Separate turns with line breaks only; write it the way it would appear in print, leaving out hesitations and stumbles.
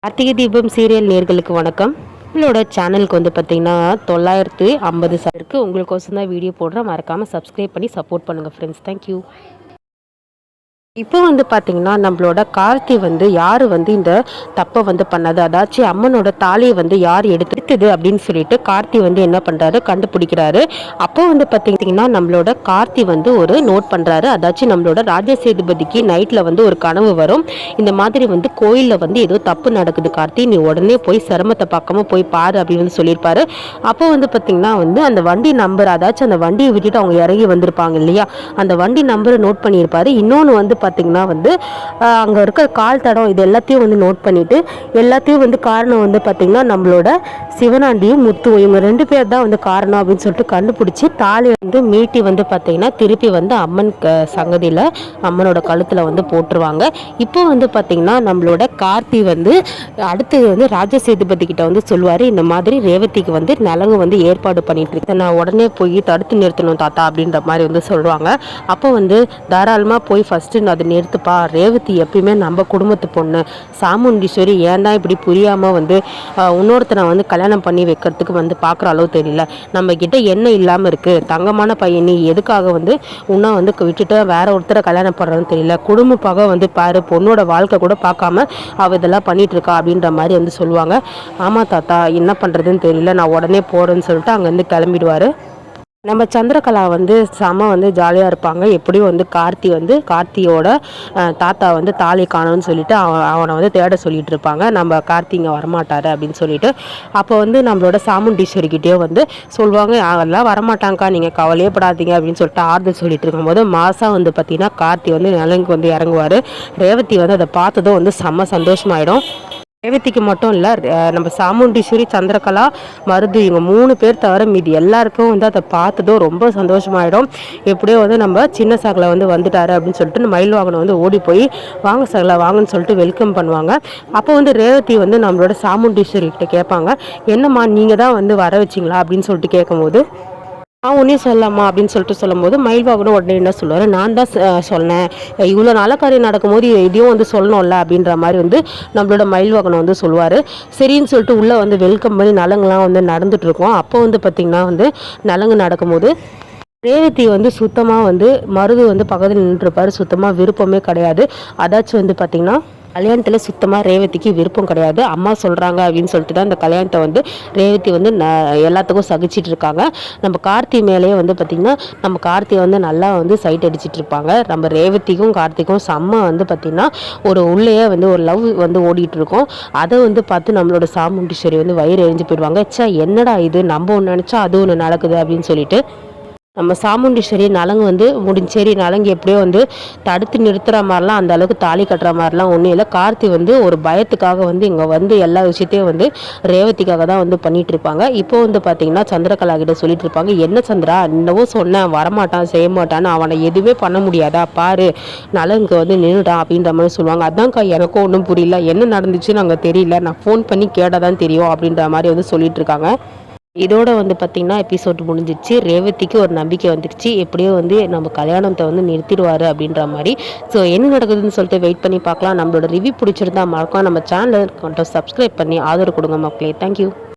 Karthigai Deepam serial நேர்களுக்கு வணக்கம். உங்களோட சேனலுக்கு வந்து பார்த்தீங்கன்னா 950 இருக்குது. உங்களுக்கோசம் தான் வீடியோ போடுறேன். மறக்காமல் சப்ஸ்கிரைப் பண்ணி சப்போர்ட் பண்ணுங்கள் ஃப்ரெண்ட்ஸ். தேங்க்யூ. இப்போ வந்து பார்த்திங்கன்னா நம்மளோட கார்த்தி வந்து யார் வந்து இந்த தப்பை வந்து பண்ணது, அதாச்சும் அம்மனோட தாலியை வந்து யார் எடுத்தது அப்படின்னு சொல்லிட்டு கார்த்தி வந்து என்ன பண்ணுறாரு கண்டுபிடிக்கிறாரு. அப்போ வந்து பார்த்திங்கன்னா நம்மளோட கார்த்தி வந்து ஒரு நோட் பண்ணுறாரு. அதாச்சும் நம்மளோட ராஜசேதுபதிக்கு நைட்டில் வந்து ஒரு கனவு வரும். இந்த மாதிரி வந்து கோயிலில் வந்து ஏதோ தப்பு நடக்குது கார்த்தி, நீ உடனே போய் சிரமத்தை பார்க்காம போய் பாரு அப்படின்னு வந்து சொல்லியிருப்பாரு. அப்போ வந்து பார்த்திங்கன்னா வந்து அந்த வண்டி நம்பர், அதாச்சும் அந்த வண்டியை விட்டுட்டு அவங்க இறங்கி வந்திருப்பாங்க இல்லையா, அந்த வண்டி நம்பரை நோட் பண்ணியிருப்பாரு. இன்னொன்று வந்து பார்த்திங்கன்னா வந்து அங்கே இருக்கிற கால் தடம் இது எல்லாத்தையும் வந்து நோட் பண்ணிவிட்டு எல்லாத்தையும் வந்து காரணம் வந்து பார்த்திங்கன்னா நம்மளோட சிவனாண்டியும் முத்துவும் இவங்க 2 பேர் தான் வந்து காரணம் அப்படின்னு சொல்லிட்டு கண்டுபிடிச்சி தாலி வந்து மீட்டி வந்து பார்த்திங்கன்னா திருப்பி வந்து அம்மன் சங்கதியில் அம்மனோட கழுத்தில் வந்து போட்டுருவாங்க. இப்போ வந்து பார்த்திங்கன்னா நம்மளோட கார்த்தி வந்து அடுத்தது வந்து ராஜசேதுபதி கிட்ட வந்து சொல்லுவார், இந்த மாதிரி ரேவதிக்கு வந்து நலங்கு வந்து ஏற்பாடு பண்ணிட்டு இருக்கு, நான் உடனே போய் தடுத்து நிறுத்தணும் தாத்தா அப்படின்ற மாதிரி வந்து சொல்லுவாங்க. அப்போ வந்து தாராளமாக போய் ஃபஸ்ட்டு அதை நிறுத்துப்பா, ரேவதி எப்பயுமே நம்ம குடும்பத்து பொண்ணு, சாமுண்டீஸ்வரி ஏன் தான் இப்படி புரியாமல் வந்து இன்னொருத்தனை வந்து கல்யாணம் பண்ணி வைக்கிறதுக்கு வந்து பார்க்குற அளவு தெரியல, நம்ம கிட்ட என்ன இல்லாமல் இருக்குது, தங்கமான பையன் நீ எதுக்காக வந்து உன்னை வந்து விட்டுட்டு வேற ஒருத்தரை கல்யாணம் பண்ணுறதுன்னு தெரியல, குடும்ப பகை வந்து பாரு, பொண்ணோட வாழ்க்கை கூட பார்க்காம அவள் இதெல்லாம் பண்ணிட்டு இருக்கா அப்படின்ற மாதிரி வந்து சொல்லுவாங்க. ஆமாம் தாத்தா என்ன பண்ணுறதுன்னு தெரியல, நான் உடனே போகிறேன்னு சொல்லிட்டு அங்கேருந்து கிளம்பிடுவார். நம்ம சந்திரகலா வந்து செம வந்து ஜாலியாக இருப்பாங்க. எப்படியும் வந்து கார்த்தியோட தாத்தா வந்து தாலி காணும்னு சொல்லிட்டு அவனை வந்து தேட சொல்லிட்டு இருப்பாங்க. நம்ம கார்த்தி இங்கே வரமாட்டாரு அப்படின்னு சொல்லிட்டு அப்போ வந்து நம்மளோட சாமுண்டீஸ்வரிக்கிட்டேயோ வந்து சொல்லுவாங்க, அதெல்லாம் வரமாட்டாங்க்கா, நீங்கள் கவலையே படாதீங்க அப்படின்னு சொல்லிட்டு ஆறுதல் சொல்லிட்டு இருக்கும்போது மாதம் வந்து பார்த்திங்கன்னா கார்த்தி வந்து நிலங்குக்கு வந்து இறங்குவார். ரேவதி வந்து அதை பார்த்ததும் வந்து செம்ம சந்தோஷமாயிடும். ரேவதிக்கு மட்டும் இல்லை, நம்ம சாமுண்டீஸ்வரி, சந்திரகலா, மருது இவங்க 3 பேர் தவிர மீதி எல்லாருக்கும் வந்து அதை பார்த்ததும் ரொம்ப சந்தோஷமாயிடும். எப்படியோ வந்து நம்ம சின்ன சகலை வந்து வந்துட்டாரு அப்படின்னு சொல்லிட்டு மயில் வாகனம் வந்து ஓடி போய் வாங்க சகலை வாங்கன்னு சொல்லிட்டு வெல்கம் பண்ணுவாங்க. அப்போ வந்து ரேவதி வந்து நம்மளோட சாமுண்டீஸ்வரி கிட்ட கேட்பாங்க, என்னம்மா நீங்கள் தான் வந்து வர வச்சிங்களா அப்படின்னு சொல்லிட்டு கேட்கும்போது உடனே சொல்லலாமா அப்படின்னு சொல்லிட்டு சொல்லும்போது மயில்வாகனும் உடனே என்ன சொல்லுவார், நான் தான் சொன்னேன், இவ்வளோ நல்ல காரியம் நடக்கும்போது இதையும் வந்து சொல்லணும்ல அப்படின்ற மாதிரி வந்து நம்மளோட மயில்வாகனம் வந்து சொல்லுவார். சரின்னு சொல்லிட்டு உள்ளே வந்து வெல்கம் பண்ணி நலங்குலாம் வந்து நடந்துகிட்ருக்கோம். அப்போ வந்து பார்த்திங்கன்னா வந்து நலங்கு நடக்கும்போது ரேவதி வந்து சுத்தமாக வந்து மருது வந்து பக்கத்தில் நின்றுருப்பார். சுத்தமாக விருப்பமே கிடையாது. அதாச்சும் வந்து பார்த்திங்கன்னா கல்யாணத்தில் சுத்தமாக ரேவதிக்கு விருப்பம் கிடையாது. அம்மா சொல்கிறாங்க அப்படின்னு சொல்லிட்டு தான் இந்த கல்யாணத்தை வந்து ரேவதி வந்து எல்லாத்துக்கும் சகிச்சிட்டு இருக்காங்க. நம்ம கார்த்தி மேலேயே வந்து பார்த்திங்கன்னா நம்ம கார்த்தியை வந்து நல்லா வந்து சைட் அடிச்சிட்டு இருப்பாங்க. நம்ம ரேவதிக்கும் கார்த்திக்கும் செம்ம வந்து பார்த்திங்கன்னா ஒரு உள்ளேயே வந்து ஒரு லவ் வந்து ஓடிட்டு இருக்கோம். அதை வந்து பார்த்து நம்மளோட சாமுண்டீஸ்வரி வந்து வயிறு எரிஞ்சு போயிடுவாங்க. சே என்னடா இது, நம்ம ஒன்று நினச்சா அது ஒன்று நடக்குது அப்படின்னு சொல்லிட்டு நம்ம சாமுண்டீஸ்வரி நலங்கு வந்து முடிஞ்சேரி நலங்கு எப்படியோ வந்து தடுத்து நிறுத்துகிற மாதிரிலாம் அந்த அளவுக்கு தாலி கட்டுற மாதிரிலாம் ஒன்றும் இல்லை. கார்த்தி வந்து ஒரு பயத்துக்காக வந்து இங்கே வந்து எல்லா விஷயத்தையும் வந்து ரேவதிக்காக தான் வந்து பண்ணிகிட்டு இருப்பாங்க. இப்போ வந்து பார்த்திங்கன்னா சந்திரகலா கிட்ட சொல்லிட்டு இருப்பாங்க, என்ன சந்திரா இன்னமும் சொன்னேன் வரமாட்டான் செய்ய மாட்டான்னு, அவனை எதுவுமே பண்ண முடியாதா பாரு, நலங்கு வந்து நின்றுடான் அப்படின்ற மாதிரி சொல்லுவாங்க. அதான்க்கா எனக்கும் ஒன்றும் புரியல, என்ன நடந்துச்சுன்னு அங்கே தெரியல, நான் ஃபோன் பண்ணி கேட்டால் தான் தெரியும் அப்படின்ற மாதிரி வந்து சொல்லிட்டு இருக்காங்க. இதோட வந்து பார்த்திங்கன்னா எபிசோட் முடிஞ்சிச்சு. ரேவதிக்கு ஒரு நம்பிக்கை வந்துடுச்சு, எப்படியோ வந்து நம்ம கல்யாணத்தை வந்து நிறுத்திடுவார் அப்படின்ற மாதிரி. ஸோ என்ன நடக்குதுன்னு சொல்லிட்டு வெயிட் பண்ணி பார்க்கலாம். நம்மளோட ரிவ்யூ பிடிச்சிருந்தா மறக்காம நம்ம சேனலை சப்ஸ்கிரைப் பண்ணி ஆதரவு கொடுங்க மக்களே. தேங்க்யூ.